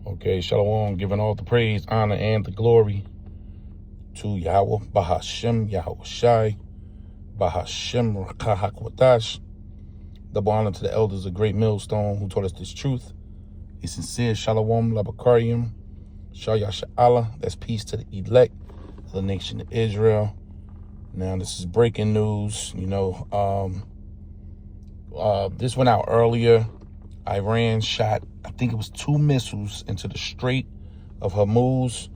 Okay, Shalom, giving all the praise, honor, and the glory to Yahweh, Bahashem, Yahweh Shai, Bahashem, Rakahakwatash. Double honor to the elders of Great Millstone who taught us this truth. A sincere Shalom, Labakarium, Shayasha Allah. That's peace to the elect of the nation of Israel. Now, this is breaking news. This went out earlier. Iran shot, I think it was 2 missiles into the Strait of Hormuz.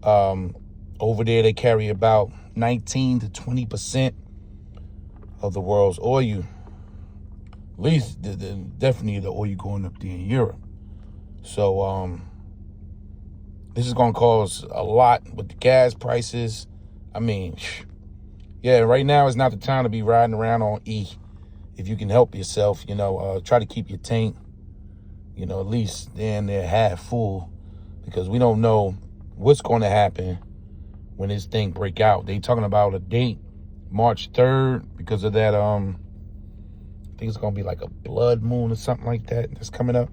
Over there, they carry about 19 to 20% of the world's oil. At least, definitely the oil going up there in Europe. So, this is going to cause a lot with the gas prices. I mean, yeah, right now is not the time to be riding around on E. If you can help yourself, try to keep your tank, at least they're half full, because we don't know what's going to happen when this thing break out. They talking about a date, March 3rd, because of that, I think it's going to be like a blood moon or something like that that's coming up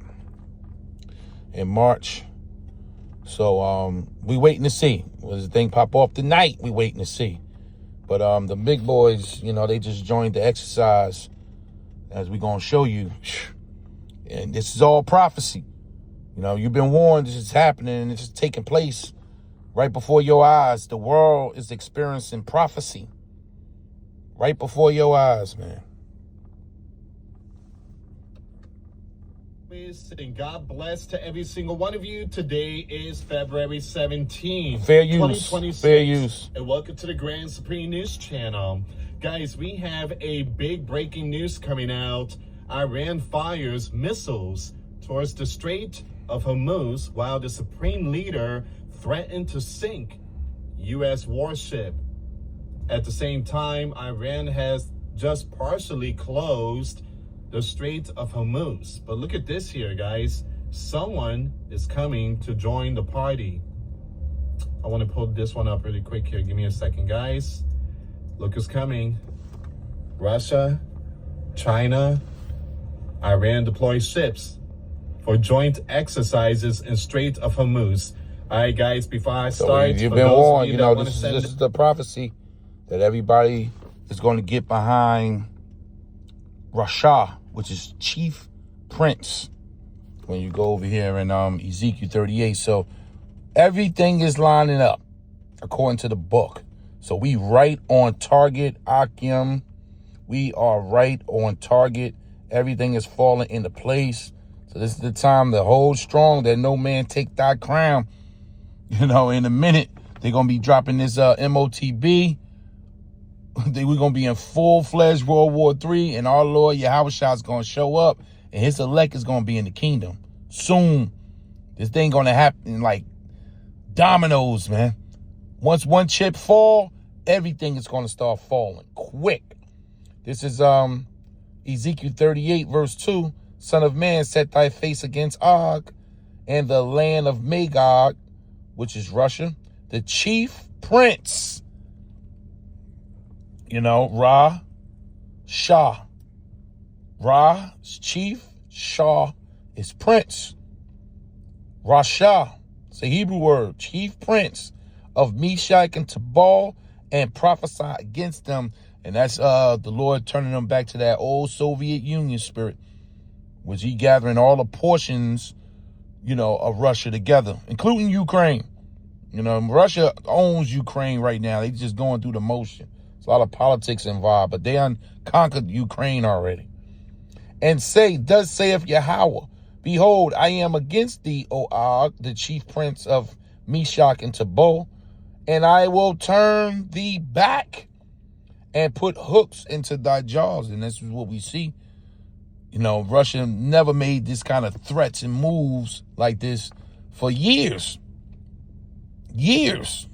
in March. So we waiting to see. Will this thing pop off tonight? We waiting to see. But the big boys, they just joined the exercise, as we're going to show you. And this is all prophecy. You've been warned this is happening, and it's taking place right before your eyes. The world is experiencing prophecy right before your eyes, man. And God bless to every single one of you. Today is February 17th, Fair use. 2026. Fair use. And welcome to the Grand Supreme News Channel. Guys, we have a big breaking news coming out. Iran fires missiles towards the Strait of Hormuz while the Supreme Leader threatened to sink U.S. warship. At the same time, Iran has just partially closed the Strait of Hormuz. But look at this here, guys. Someone is coming to join the party. I want to pull this one up really quick here. Give me a second, guys. Look who's coming. Russia, China, Iran deploy ships for joint exercises in Strait of Hormuz. All right, guys, before I start, you've been warned. This is the prophecy that everybody is going to get behind Russia, which is chief prince, when you go over here in Ezekiel 38. So everything is lining up according to the book. So we right on target, Akim. We are right on target. Everything is falling into place. So this is the time to hold strong, that no man take thy crown. In a minute, they're going to be dropping this MOTB. We're going to be in full-fledged World War III, and our Lord Yahweh Shai is going to show up, and his elect is going to be in the kingdom soon. This thing going to happen like dominoes, man. Once one chip fall, everything is going to start falling quick. This is Ezekiel 38, verse 2. Son of man, set thy face against Og and the land of Magog, which is Russia, the chief prince. Ra, Shah. Ra is chief, Shah is prince. Rasha, it's a Hebrew word, chief prince of Meshach and Tubal, and prophesy against them. And that's the Lord turning them back to that old Soviet Union spirit, which he gathering all the portions, of Russia together, including Ukraine. Russia owns Ukraine right now. They just going through the motion. There's a lot of politics involved, but they conquered Ukraine already. And thus saith Yahweh, behold, I am against thee, O Og, the chief prince of Meshach and Tubal, and I will turn thee back and put hooks into thy jaws. And this is what we see. Russia never made this kind of threats and moves like this for years. Years.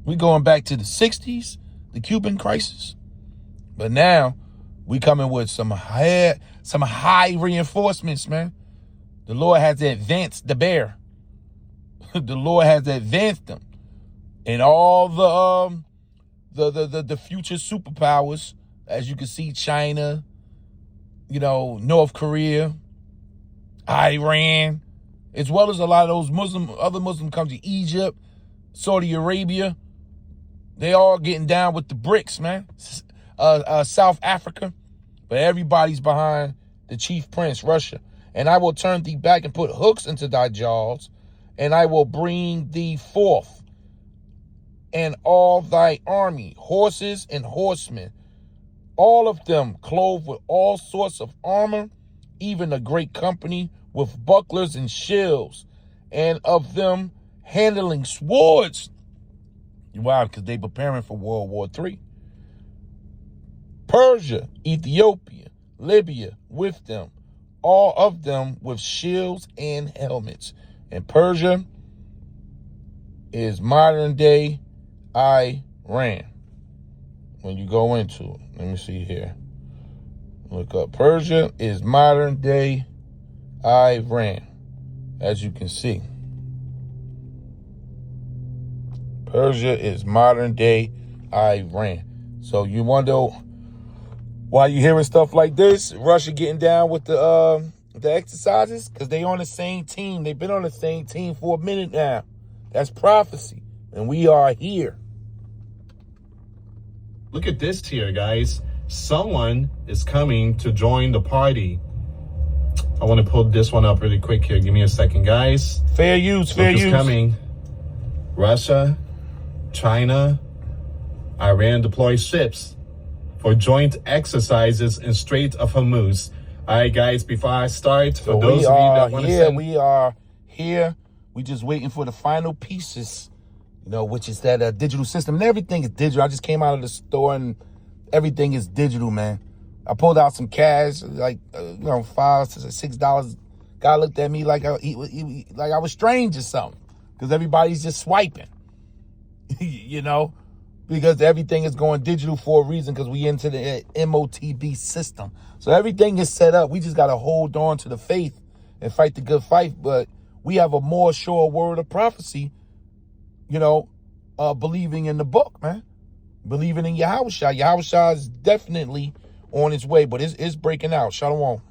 We're going back to the 60s, the Cuban crisis. But now we coming with some high reinforcements, man. The Lord has advanced the bear. The Lord has advanced them. And all the future superpowers, as you can see, China, North Korea, Iran, as well as a lot of those other Muslim countries, Egypt, Saudi Arabia. They all getting down with the BRICS, man. South Africa. But everybody's behind the chief prince, Russia. And I will turn thee back and put hooks into thy jaws, and I will bring thee forth, and all thy army, horses and horsemen, all of them clothed with all sorts of armor, even a great company with bucklers and shields, and of them handling swords. Wow, because they preparing for World War III. Persia, Ethiopia, Libya with them, all of them with shields and helmets. And Persia is modern day Iran. When you go into it, let me see here. Look up. Persia is modern day Iran, as you can see. Persia is modern day Iran. So you wonder why you hearing stuff like this? Russia getting down with the exercises? Because they on the same team. They've been on the same team for a minute now. That's prophecy. And we are here. Look at this here, guys. Someone is coming to join the party. I want to pull this one up really quick here. Give me a second, guys. Fair use, fair use. Look who's coming. Russia, China, Iran deploy ships for joint exercises in Strait of Hormuz. All right, guys, before I start, for those of you that want to send... We are here. We just waiting for the final pieces, which is that digital system. And everything is digital. I just came out of the store and everything is digital, man. I pulled out some cash, like, $5 to $6. Guy looked at me like I was strange or something, because everybody's just swiping, because everything is going digital for a reason, because we into the MOTB system. So everything is set up. We just got to hold on to the faith and fight the good fight. But we have a more sure word of prophecy, believing in the book, man. Believing in Yahushua. Yahushua is definitely on its way, but it's breaking out. Shalom.